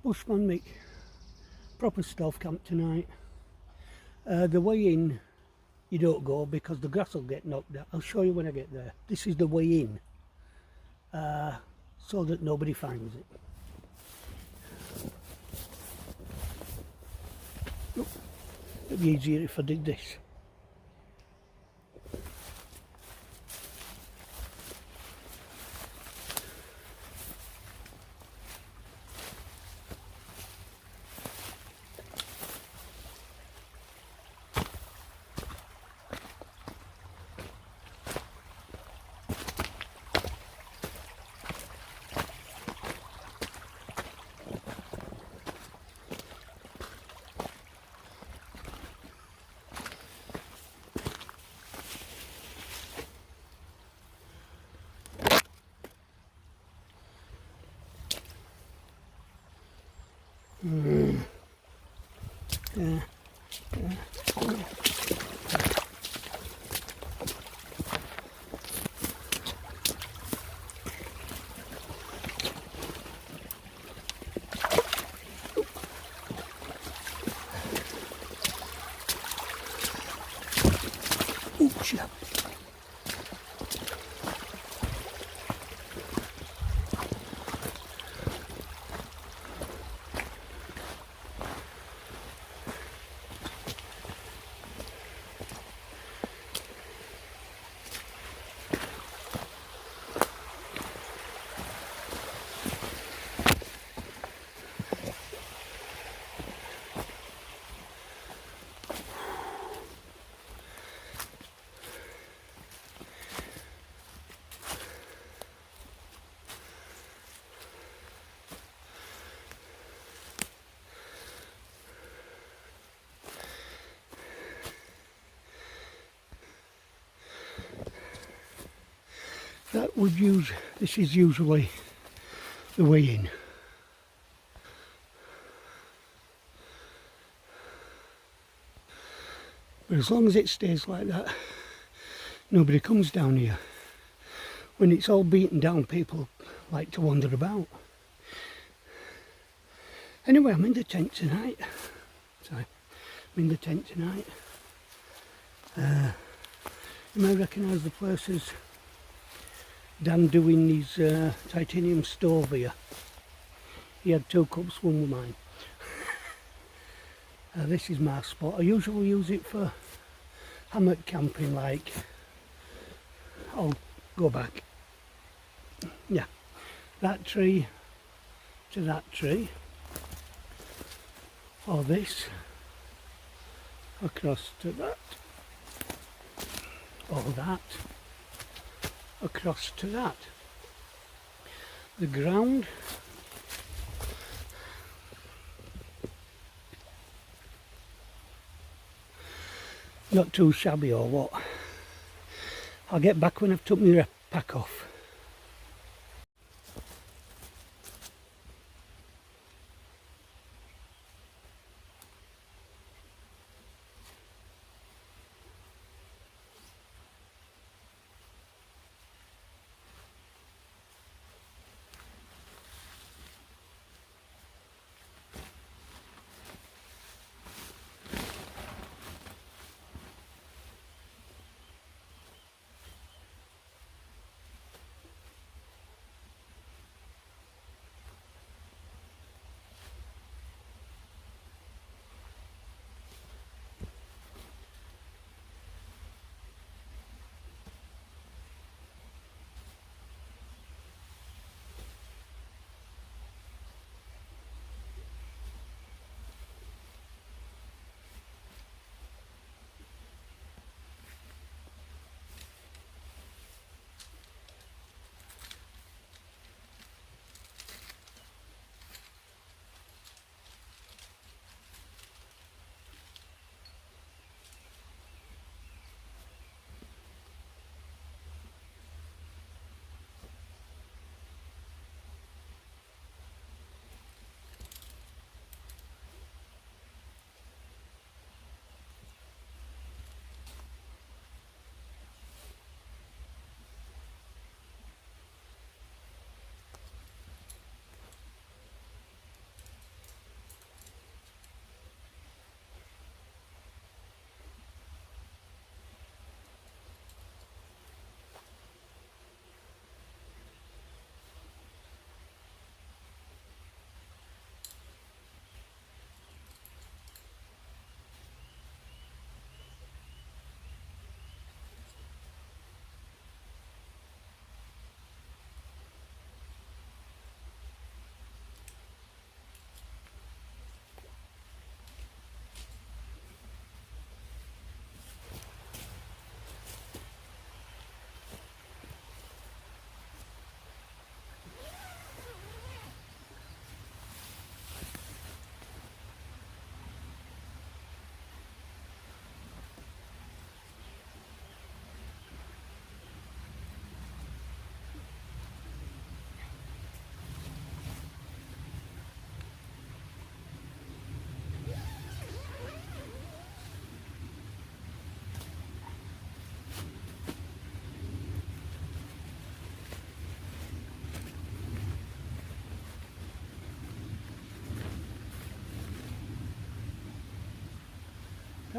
Bushman Mick, proper stealth camp tonight. The way in, you don't go because the grass will get knocked out. I'll show you when I get there. This is the way in, so that nobody finds it. Oh, it'd be easier if I did this. Oops, yeah. That would use, this is usually the way in. But as long as it stays like that, nobody comes down here. When it's all beaten down, people like to wander about. Anyway, I'm in the tent tonight. Sorry, I'm in the tent tonight. You may recognise the place as Dan doing his titanium stove here. He had 2 cups, one with mine. This is my spot. I usually use it for hammock camping, like, I'll go back. Yeah, that tree to that tree. Or this, across to that. Or that, across to that. The ground, not too shabby or what. I'll get back when I've took my pack off.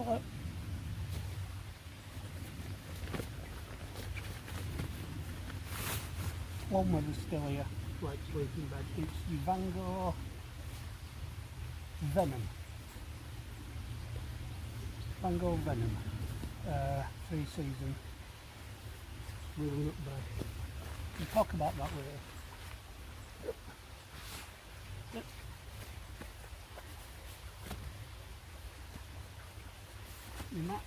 pillow. One with a still here, like sleeping bed. It's the Van Gogh Venom. Van Gogh Venom. 3 season. Really not bad. We'll talk about that later. Yep. The mat.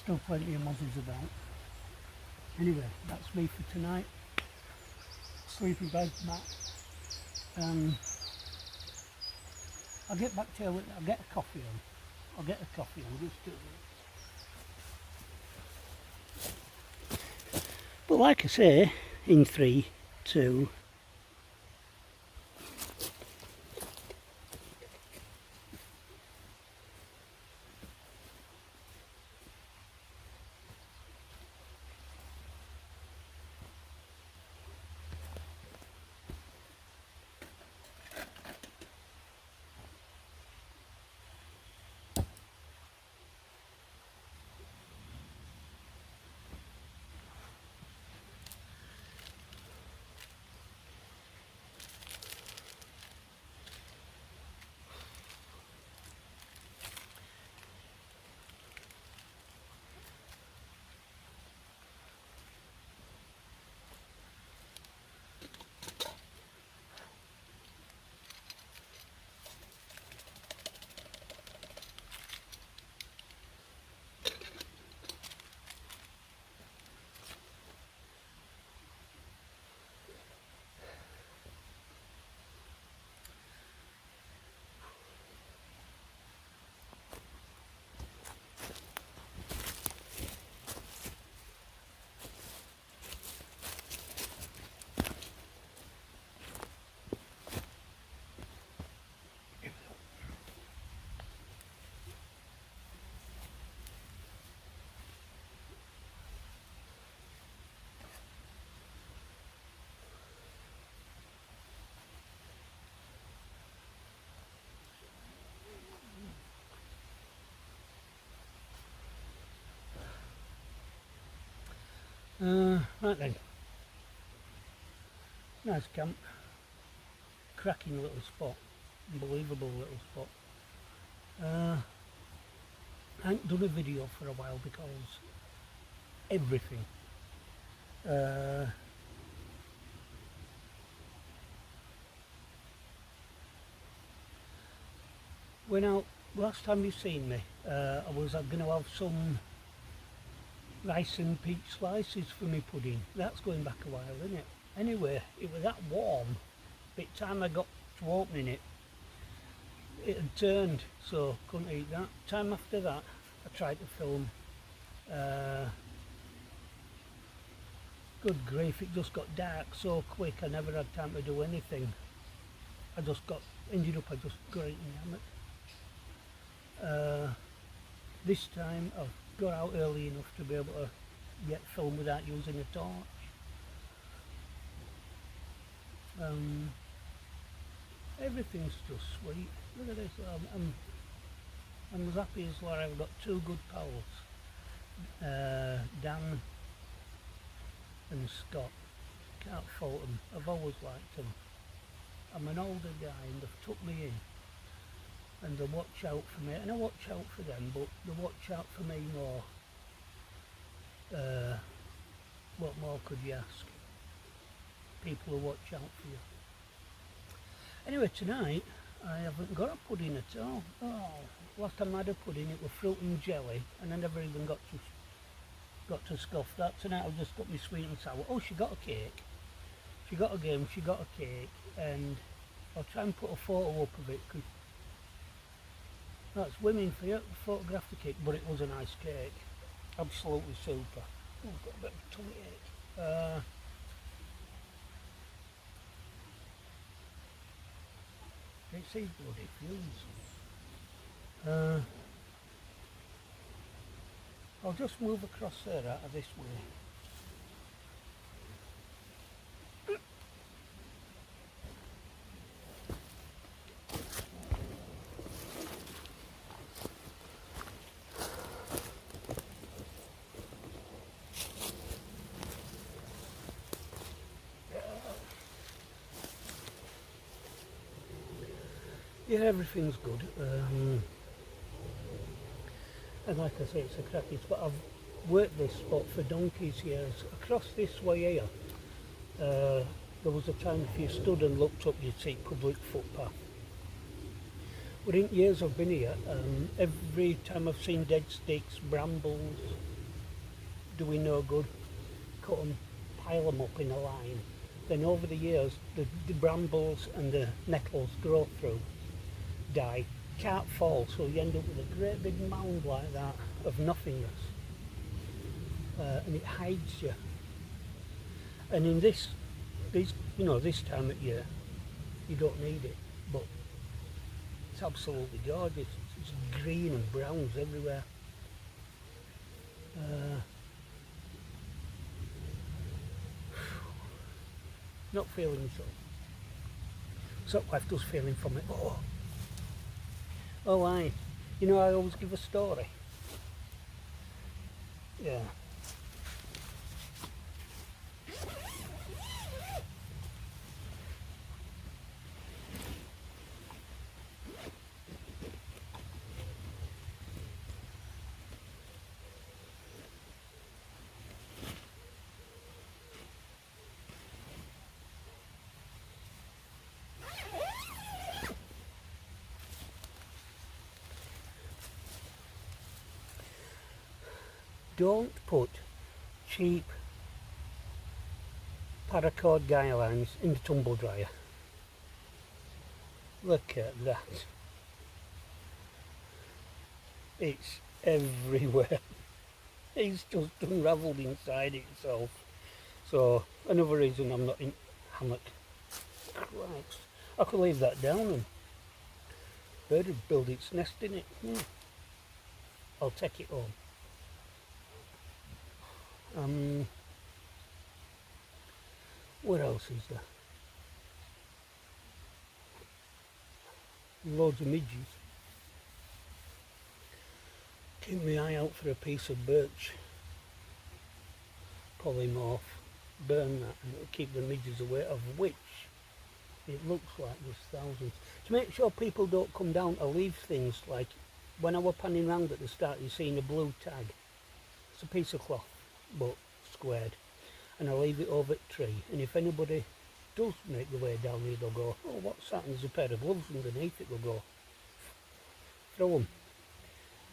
Still plenty of mozzies about. Anyway, that's me for tonight. Sleeping bed, mat. I'll get back to you. I'll get a coffee on. I'll get a coffee on. Just 2 minutes. But like I say, in 3, 2. Right then. Nice camp. Cracking little spot. Unbelievable little spot. I haven't done a video for a while because everything. When out last time you seen me, I was going to have some rice and peach slices for me pudding. That's going back a while, isn't it? Anyway, it was that warm. By the time I got to opening it, it had turned, so couldn't eat that. Time after that, I tried to film. Good grief, it just got dark so quick. I never had time to do anything. I just ended up just grating hammock. This time I've got out early enough to be able to get film without using a torch. Everything's just sweet. Look at this. I'm as happy as where I've got 2 good pals, Dan and Scott. Can't fault them. I've always liked them. I'm an older guy and they've took me in. And they watch out for me, and I watch out for them, but they watch out for me more. What more could you ask? People who watch out for you. Anyway, tonight I haven't got a pudding at all. Oh, last time I had a pudding, it was fruit and jelly, and I never even got to scoff that. Tonight I've just got my sweet and sour. Oh, she got a cake. She got a game, she got a cake, and I'll try and put a photo up of it, because that's women for you, photographed the cake, but it was a nice cake. Absolutely super. Oh, I've got a bit of a tummy ache. It's these bloody fumes. I'll just move across there out of this way. Yeah, everything's good. And like I say, it's a cracking spot. I've worked this spot for donkeys years. Across this way here, there was a time if you stood and looked up, you'd see public footpath. But in years I've been here, every time I've seen dead sticks, brambles, doing no good, cut them, pile them up in a line. Then over the years, the brambles and the nettles grow through, die, can't fall, so you end up with a great big mound like that of nothingness, and it hides you. And in this time of year, you don't need it, but it's absolutely gorgeous. It's green and browns everywhere. Not feeling so. So I've just feeling from it. Oh, aye. You know, I always give a story. Yeah. Don't put cheap paracord guy lines in the tumble dryer. Look at that. It's everywhere. It's just unravelled inside itself. So another reason I'm not in hammock. Christ. I could leave that down and bird would build its nest in it. I'll take it home. What else is there? Loads of midges. Keep my eye out for a piece of birch. Pull him off, burn that, and it'll keep the midges away, of which it looks like there's thousands. To make sure people don't come down to leave things, like when I was panning round at the start, you seen a blue tag. It's a piece of cloth, but squared, and I leave it over the tree, and if anybody does make the way down here, they'll go, oh, what's that? And there's a pair of gloves underneath it, they'll go, throw them.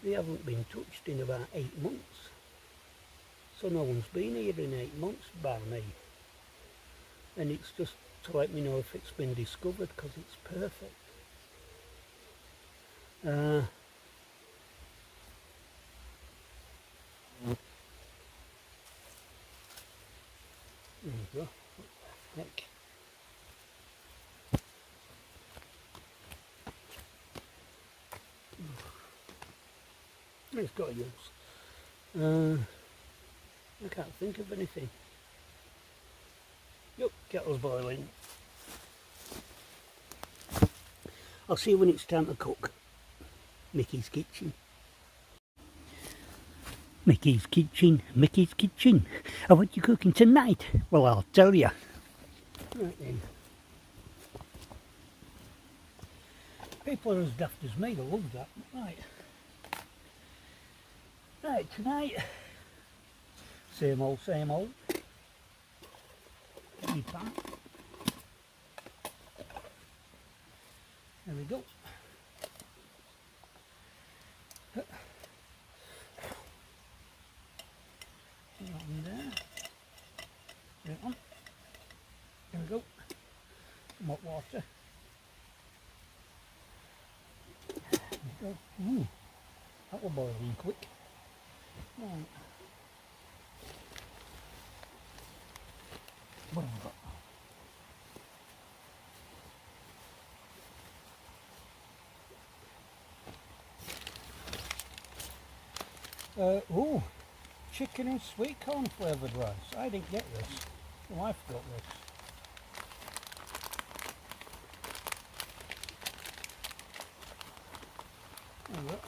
They haven't been touched in about 8 months, so no one's been here in 8 months by me, and it's just to let me know if it's been discovered, because it's perfect. There you go. What the heck? It's got use. I can't think of anything. Yep, kettle's boiling. I'll see you when it's time to cook. Mickey's kitchen. Mickey's kitchen, Mickey's kitchen. And what you cooking tonight? Well, I'll tell you. Right then. People are as daft as me, they love that. Right. Right, tonight, same old, same old. Get me pan. There we go. Put that on there. There we go. There we hot water. Ooh, that will boil in quick. Right. What have we got? Chicken and sweet corn flavoured rice. I didn't get this. My wife got this. There we go.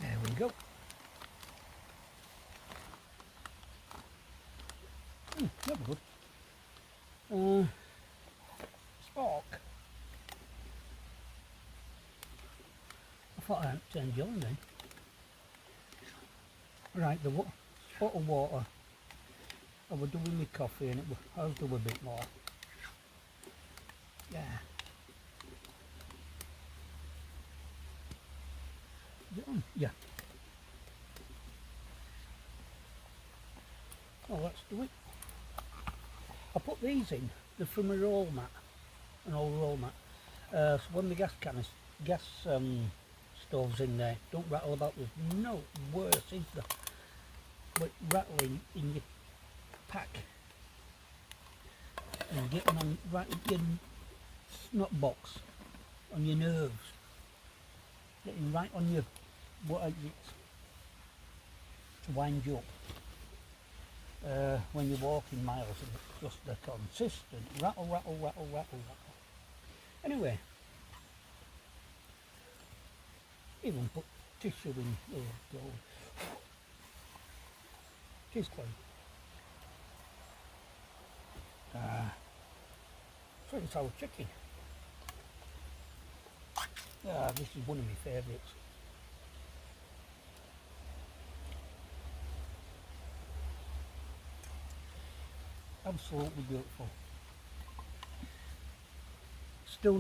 There we go. That was good. Spork. I thought I hadn't turned you on then. Right, the pot of water. I was doing my coffee and I was doing a bit more. Yeah. Is it on? Yeah. Oh, let's do it. I put these in. They're from a roll mat, an old roll mat. So when the gas stove's in there, don't rattle about. There's no worse, is there? But rattling in your pack and getting on right your snot box, on your nerves, getting right on your what is it to wind you up. When you're walking miles and it's just the consistent rattle, rattle, rattle, rattle, rattle. Anyway, even put tissue in. Oh God, it is clean. Sweet and sour chicken. This is one of my favourites. Absolutely beautiful. Still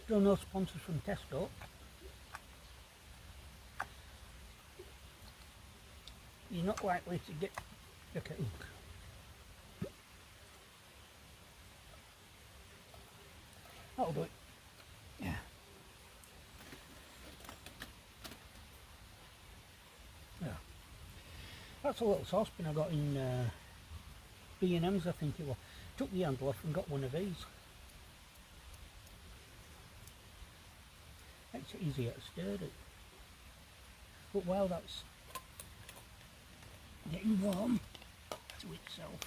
no sponsors from Tesco. You're not likely to get a hook. That'll do it. Yeah. Yeah. That's a little saucepan I got in B&M's, I think it was. Took the handle off and got one of these. Makes it easier to stir it. But while that's getting warm to itself,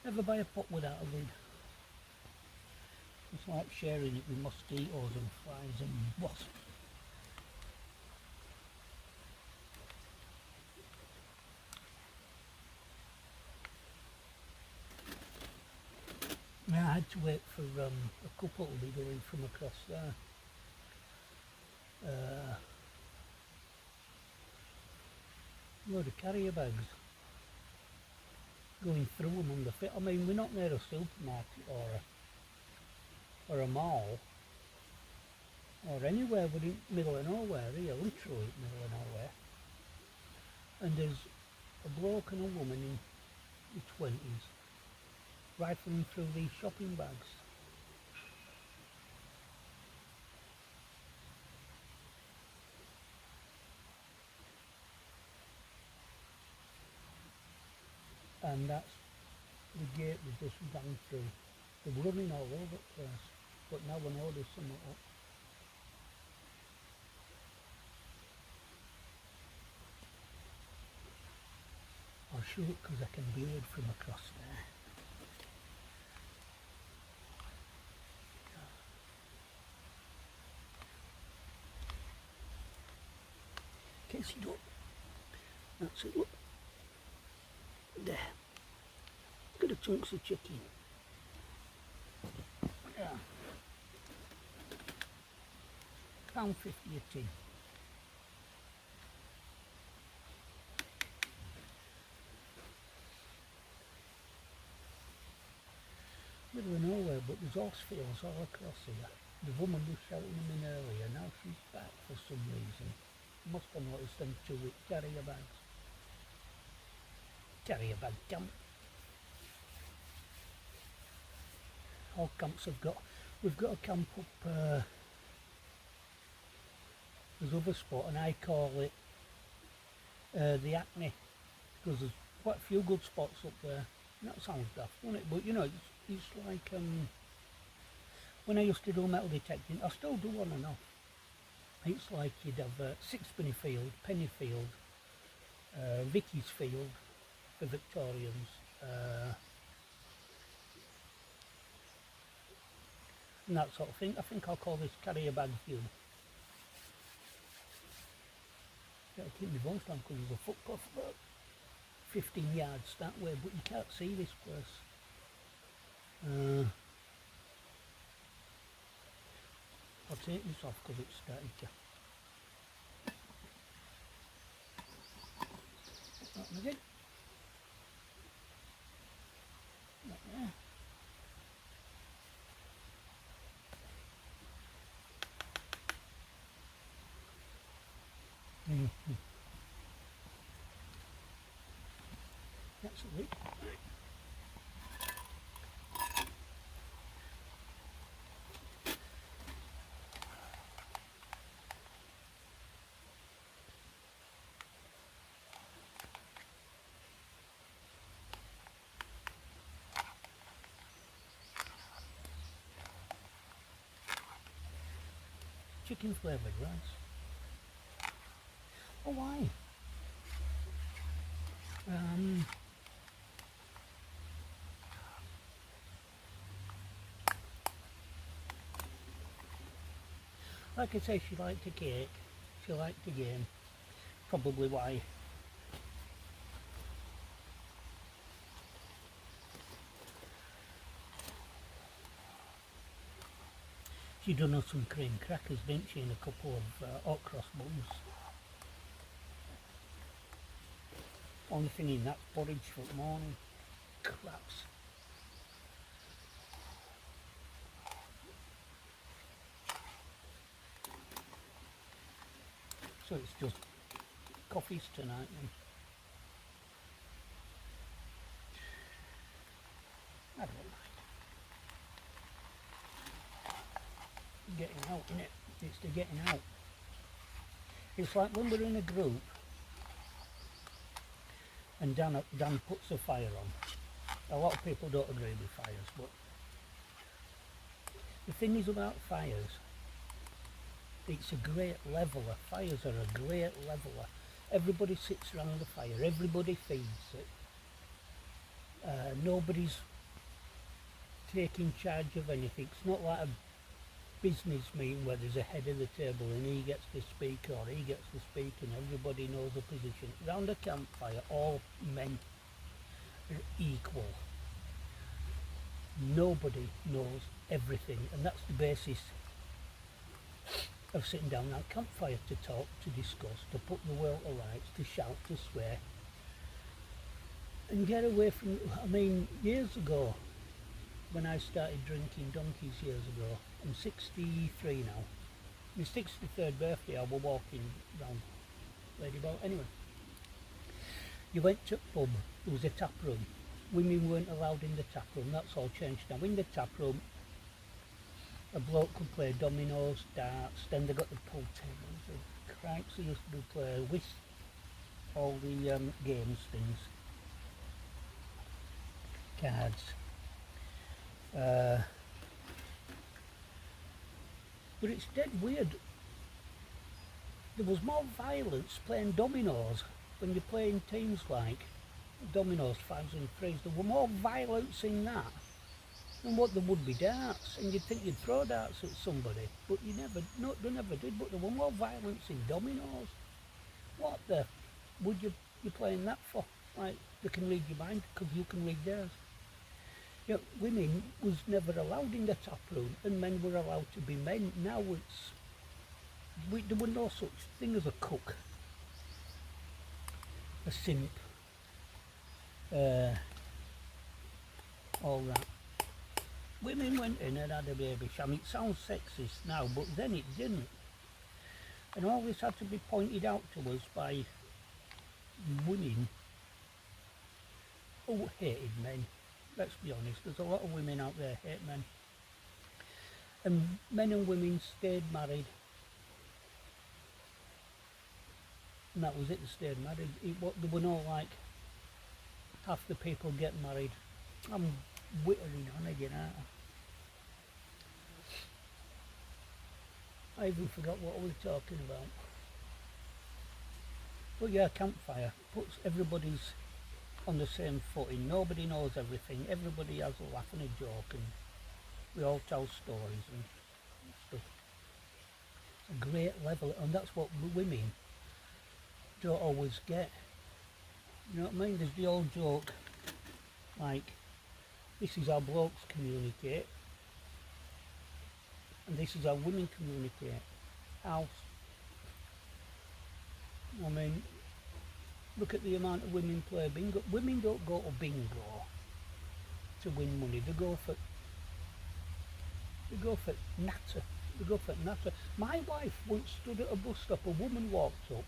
never buy a pot without a lid. It's like sharing it with mosquitoes and flies and wasps. Yeah, I had to wait for a couple to be going from across there. Load of carrier bags going through them on the fit. I mean, we're not near a supermarket or a mall or anywhere. We're in the middle of nowhere here, literally in the middle of nowhere. And there's a bloke and a woman in their 20s rifling through these shopping bags. And that's the gate we just ran through. They're running all over the place, but now we know there's something up. I'll show it because I can be heard from across there. In case you don't. That's it, look. There. Look at the chunks of chicken. Yeah. £1.50 a tin. Middle of nowhere, but there's horse fields all across here. The woman was shouting them in earlier, now she's back for some reason. Must have noticed them two with carrier bags. Carrier bag camp. All camps have got, we've got a camp up, there's other spot and I call it the Acne, because there's quite a few good spots up there. And that sounds daft, doesn't it? But you know, it's like when I used to do metal detecting, I still do on and off. It's like you'd have Sixpenny Field, Penny Field, Vicky's Field for Victorians, and that sort of thing. I think I'll call this carrier bag view. Gotta keep my voice down because there's a footpath about 15 yards that way, but you can't see this place. I'll take this off because it's starting to. Open again. Not there. That's a leak. Chicken flavoured rice. Oh, why? Like I say, she liked the cake, she liked the game, probably why. She done us some cream crackers, didn't she, and a couple of hot cross buns. Only thing in that porridge for the morning. Craps. So it's just coffees tonight then. I don't mind. Getting out, innit? It's the getting out. It's like when we're in a group and Dan puts a fire on. A lot of people don't agree with fires, but the thing is about fires, it's a great leveller. Fires are a great leveller. Everybody sits around the fire, everybody feeds it. Nobody's taking charge of anything. It's not like a business meeting where there's a head of the table and he gets to speak or he gets to speak and everybody knows a position. Round a campfire, all men are equal. Nobody knows everything, and that's the basis of sitting down at a campfire, to talk, to discuss, to put the will to rights, to shout, to swear, and get away from. I mean, years ago, when I started drinking donkeys years ago, I'm 63 now. My 63rd birthday, I was walking round Ladyball. Anyway, you went to a pub, there was a tap room. Women weren't allowed in the tap room, that's all changed now. In the tap room, a bloke could play dominoes, darts, then they got the pool tables, the cripes they used to do, play whist, all the games, things, cards. But it's dead weird. There was more violence playing dominoes when you're playing teams like dominoes, 5s and 3s. There were more violence in that than what there would be darts. And you'd think you'd throw darts at somebody, but you never, no, they never did. But there were more violence in dominoes. What the would you playing that for? Like, they can read your mind because you can read theirs. You know, women was never allowed in the tap room and men were allowed to be men. Now it's there was no such thing as a cook, a simp, all that. Women went in and had a baby sham. It sounds sexist now, but then it didn't. And all this had to be pointed out to us by women who hated men. Let's be honest, there's a lot of women out there hate men. And men and women stayed married. And that was it, they stayed married. There were no like, half the people get married. I'm wittering on again, aren't I? I even forgot what we were talking about. But yeah, campfire puts everybody's on the same footing. Nobody knows everything. Everybody has a laugh and a joke, and we all tell stories and stuff. It's a great level, and that's what women don't always get. You know what I mean? There's the old joke, like, this is how blokes communicate, and this is how women communicate. How? I mean, look at the amount of women play bingo. Women don't go to bingo to win money. They go for natter. They go for natter. My wife once stood at a bus stop. A woman walked up,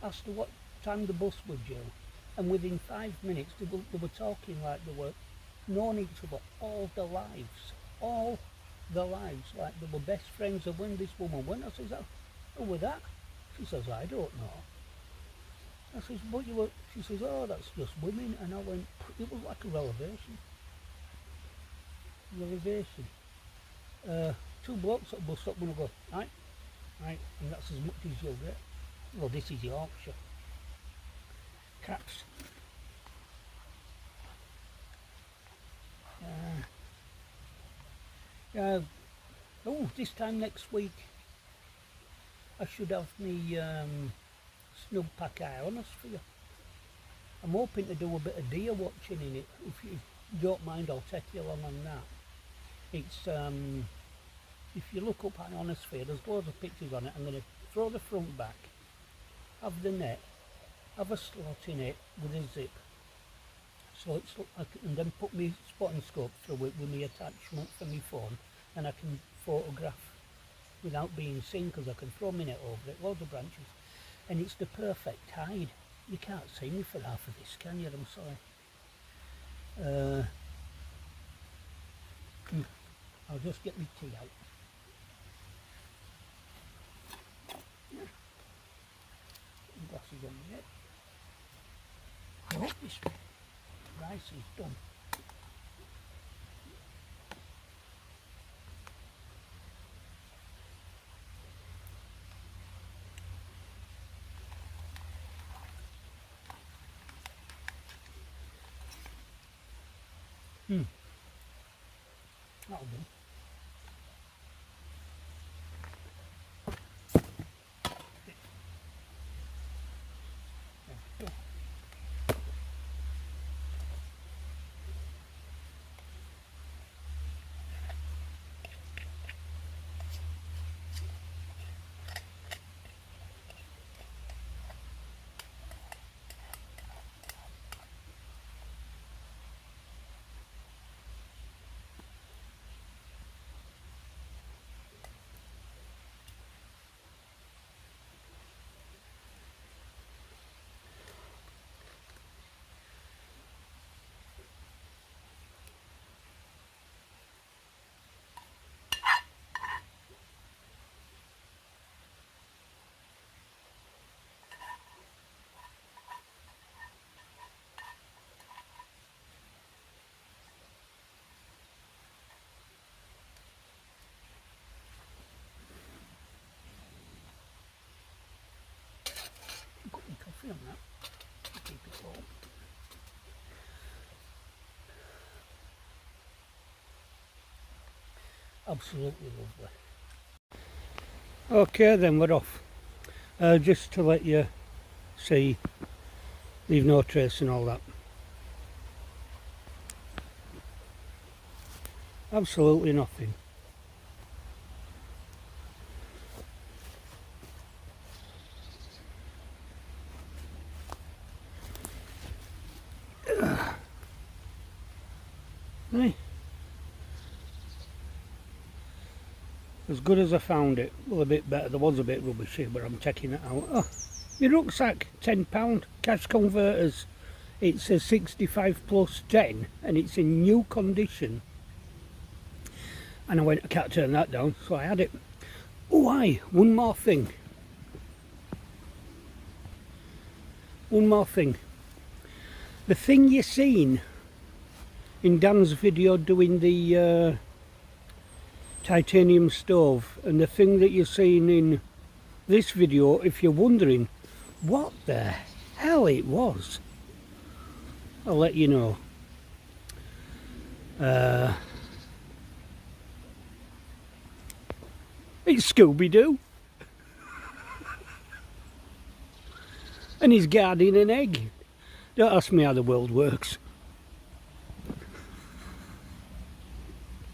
asked her what time the bus was due, and within 5 minutes they were talking like they were known each other all their lives. All their lives, like they were best friends. And when this woman went, I says, "Who was that?" She says, "I don't know." I says, "But you were," she says, "Oh, that's just women." And I went, it was like a revelation. Two blokes at a bus stop when I go, right, and that's as much as you'll get. Well, this is Yorkshire. Cats. Oh, this time next week I should have me snug pack ionosphere. I'm hoping to do a bit of deer watching in it. If you don't mind, I'll take you along on that. It's if you look up ionosphere, there's loads of pictures on it. I'm going to throw the front back, have the net, have a slot in it with a zip, so it's and then put my spotting scope through it with my attachment for my phone, and I can photograph without being seen, because I can throw my net over it, loads of branches, and it's the perfect tide. You can't see me for half of this, can you? I'm sorry. I'll just get my tea out. Glasses on my head. I hope this rice is done. That'll do. Put my coffee on that to keep it warm. Absolutely lovely. Okay then, we're off. Just to let you see, leave no trace and all that. Absolutely nothing. As good as I found it. Well, a bit better. There was a bit rubbish here, but I'm checking it out. Oh, my rucksack, £10. Cash converters. It says 65 plus 10 and it's in new condition. And I went, I can't turn that down, so I had it. Oh, one more thing. One more thing. The thing you seen in Dan's video doing the titanium stove, and the thing that you're seeing in this video, if you're wondering what the hell it was, I'll let you know. It's Scooby-Doo and he's guarding an egg. Don't ask me how the world works.